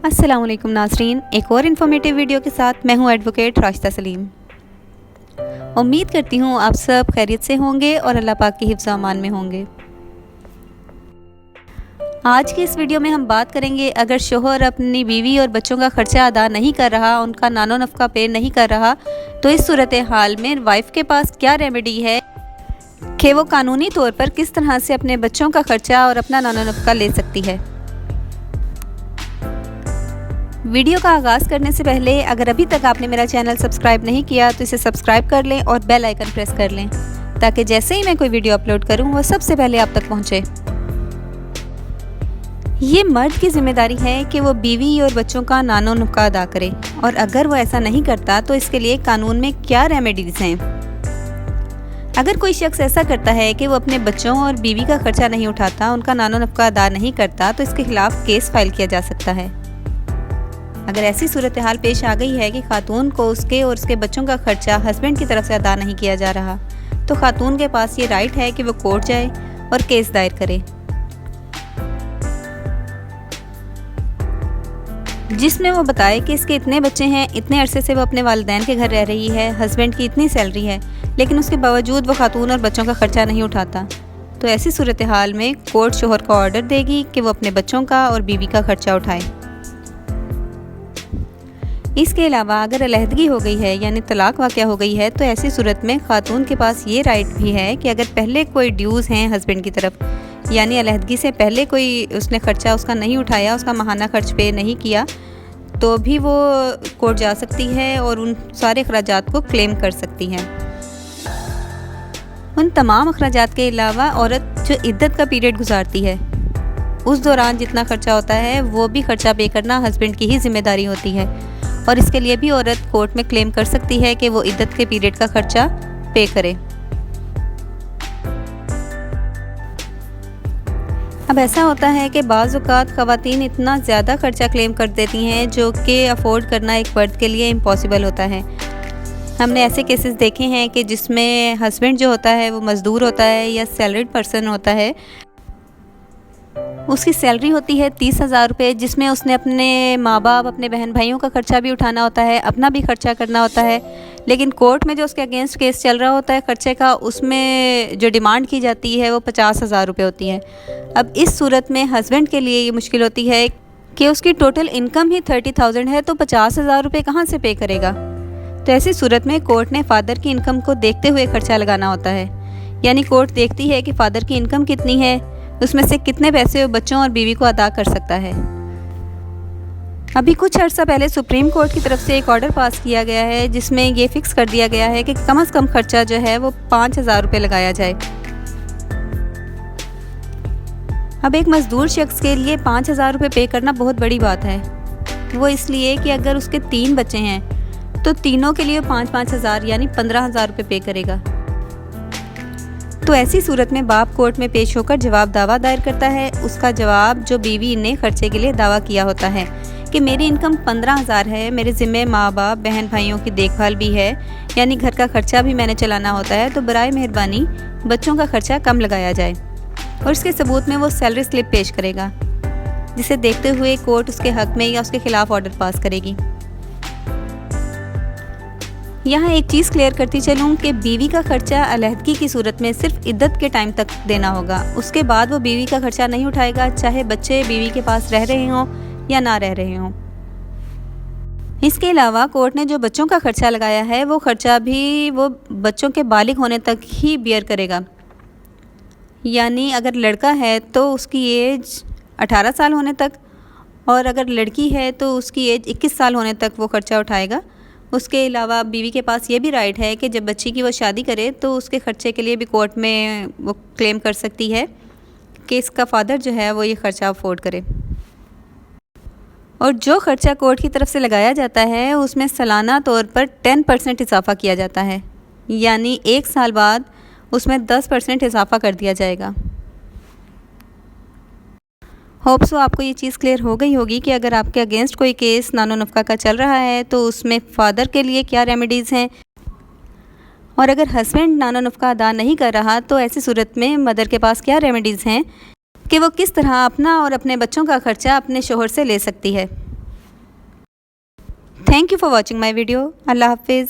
अस्सलाम वालेकुम नाज़रीन, एक और इन्फॉर्मेटिव वीडियो के साथ मैं हूं एडवोकेट राशिदा सलीम। उम्मीद करती हूं आप सब खैरियत से होंगे और अल्लाह पाक की हिफ्ज़ अमान में होंगे। आज की इस वीडियो में हम बात करेंगे, अगर शोहर अपनी बीवी और बच्चों का खर्चा अदा नहीं कर रहा, उनका नानो नफ़का पे नहीं कर रहा, तो इस सूरत हाल में वाइफ के पास क्या रेमेडी है कि वो कानूनी तौर पर किस तरह से अपने बच्चों का खर्चा और अपना नानो नफ़का ले सकती है। वीडियो का आगाज़ करने से पहले अगर अभी तक आपने मेरा चैनल सब्सक्राइब नहीं किया तो इसे सब्सक्राइब कर लें और बेल आइकन प्रेस कर लें, ताकि जैसे ही मैं कोई वीडियो अपलोड करूं वो सबसे पहले आप तक पहुंचे। ये मर्द की जिम्मेदारी है कि वो बीवी और बच्चों का नानो नुक्का अदा करे, और अगर वो ऐसा नहीं करता तो इसके लिए कानून में क्या रेमेडीज़ हैं। अगर कोई शख्स ऐसा करता है कि वो अपने बच्चों और बीवी का खर्चा नहीं उठाता, उनका नानो नफ़का अदा नहीं करता, तो इसके खिलाफ केस फाइल किया जा सकता है। अगर ऐसी सूरत हाल पेश आ गई है कि खातून को उसके और उसके बच्चों का खर्चा हस्बैंड की तरफ से अदा नहीं किया जा रहा, तो खातून के पास ये राइट है कि वो कोर्ट जाए और केस दायर करे, जिसमें वो बताए कि इसके इतने बच्चे हैं, इतने अरसे से वो अपने वालिदैन के घर रह रही है, हस्बैंड की इतनी सैलरी है, लेकिन उसके बावजूद वो खातून और बच्चों का खर्चा नहीं उठाता। तो ऐसी सूरत हाल में कोर्ट शोहर को ऑर्डर देगी कि वो अपने बच्चों का और बीवी का खर्चा उठाए। इसके अलावा अगर अलहदगी हो गई है यानी तलाक वाक़या हो गई है, तो ऐसी सूरत में खातून के पास ये राइट भी है कि अगर पहले कोई ड्यूज़ हैं हस्बैंड की तरफ, यानी अलहदगी से पहले कोई उसने खर्चा उसका नहीं उठाया, उसका माहाना खर्च पे नहीं किया, तो भी वो कोर्ट जा सकती है और उन सारे अखराजात को क्लेम कर सकती है। उन तमाम अखराजात के अलावा औरत जो इद्दत का पीरियड गुजारती है, उस दौरान जितना खर्चा होता है वो भी खर्चा पे करना हस्बैंड की ही जिम्मेदारी होती है, और इसके लिए भी औरत कोर्ट में क्लेम कर सकती है कि वो इद्दत के पीरियड का खर्चा पे करे। अब ऐसा होता है कि बाज़ औक़ात ख़वातीन इतना ज़्यादा खर्चा क्लेम कर देती हैं जो कि अफोर्ड करना एक मर्द के लिए इम्पॉसिबल होता है। हमने ऐसे केसेस देखे हैं कि जिसमें हस्बैंड जो होता है वो मज़दूर होता है या सैलरीड पर्सन होता है, उसकी सैलरी होती है 30,000 रुपये, जिसमें उसने अपने माँ बाप, अपने बहन भाइयों का खर्चा भी उठाना होता है, अपना भी खर्चा करना होता है, लेकिन कोर्ट में जो उसके अगेंस्ट केस चल रहा होता है खर्चे का, उसमें जो डिमांड की जाती है वो 50,000 रुपये होती है। अब इस सूरत में हस्बैंड के लिए ये मुश्किल होती है कि उसकी टोटल इनकम ही 30,000 है, तो 50,000 रुपये कहाँ से पे करेगा। तो ऐसी सूरत में कोर्ट ने फ़ादर की इनकम को देखते हुए खर्चा लगाना होता है, यानी कोर्ट देखती है कि फ़ादर की इनकम कितनी है, उसमें से कितने पैसे वो बच्चों और बीवी को अदा कर सकता है। अभी कुछ अर्सा पहले सुप्रीम कोर्ट की तरफ से एक ऑर्डर पास किया गया है, जिसमें ये फिक्स कर दिया गया है कि कम से कम खर्चा जो है वो 5,000 रुपये लगाया जाए। अब एक मज़दूर शख्स के लिए 5,000 रुपये पे करना बहुत बड़ी बात है। वो इसलिए कि अगर उसके 3 बच्चे हैं तो तीनों के लिए 5-5 हज़ार यानी 15,000 रुपये पे करेगा। तो ऐसी सूरत में बाप कोर्ट में पेश होकर जवाब दावा दायर करता है। उसका जवाब जो बीवी ने खर्चे के लिए दावा किया होता है कि मेरी इनकम 15,000 है, मेरे ज़िम्मे माँ बाप, बहन भाइयों की देखभाल भी है, यानी घर का खर्चा भी मैंने चलाना होता है, तो बराए मेहरबानी बच्चों का खर्चा कम लगाया जाए। और इसके सबूत में वो सैलरी स्लिप पेश करेगा, जिसे देखते हुए कोर्ट उसके हक में या उसके खिलाफ ऑर्डर पास करेगी। यहाँ एक चीज़ क्लियर करती चलूँ कि बीवी का खर्चा अलहदगी की सूरत में सिर्फ इद्दत के टाइम तक देना होगा, उसके बाद वो बीवी का खर्चा नहीं उठाएगा, चाहे बच्चे बीवी के पास रह रहे हों या ना रह रहे हों। इसके अलावा कोर्ट ने जो बच्चों का खर्चा लगाया है वो खर्चा भी वो बच्चों के बालिग होने तक ही बियर करेगा, यानी अगर लड़का है तो उसकी एज 18 साल होने तक, और अगर लड़की है तो उसकी एज 21 साल होने तक वो खर्चा उठाएगा। उसके अलावा बीवी के पास ये भी राइट है कि जब बच्ची की वो शादी करे तो उसके खर्चे के लिए भी कोर्ट में वो क्लेम कर सकती है कि इसका फ़ादर जो है वो ये ख़र्चा अफोर्ड करे। और जो ख़र्चा कोर्ट की तरफ से लगाया जाता है उसमें सालाना तौर पर 10% इजाफ़ा किया जाता है, यानी 1 साल बाद उसमें 10% इजाफ़ा कर दिया जाएगा। होप सो आपको ये चीज़ क्लियर हो गई होगी कि अगर आपके अगेंस्ट कोई केस नानो नफ़का का चल रहा है तो उसमें फ़ादर के लिए क्या रेमेडीज़ हैं, और अगर हस्बैंड नानो नफ़का अदा नहीं कर रहा तो ऐसी सूरत में मदर के पास क्या रेमेडीज़ हैं कि वो किस तरह अपना और अपने बच्चों का खर्चा अपने शोहर से ले सकती है। Thank you for watching my video. अल्लाह हाफिज़।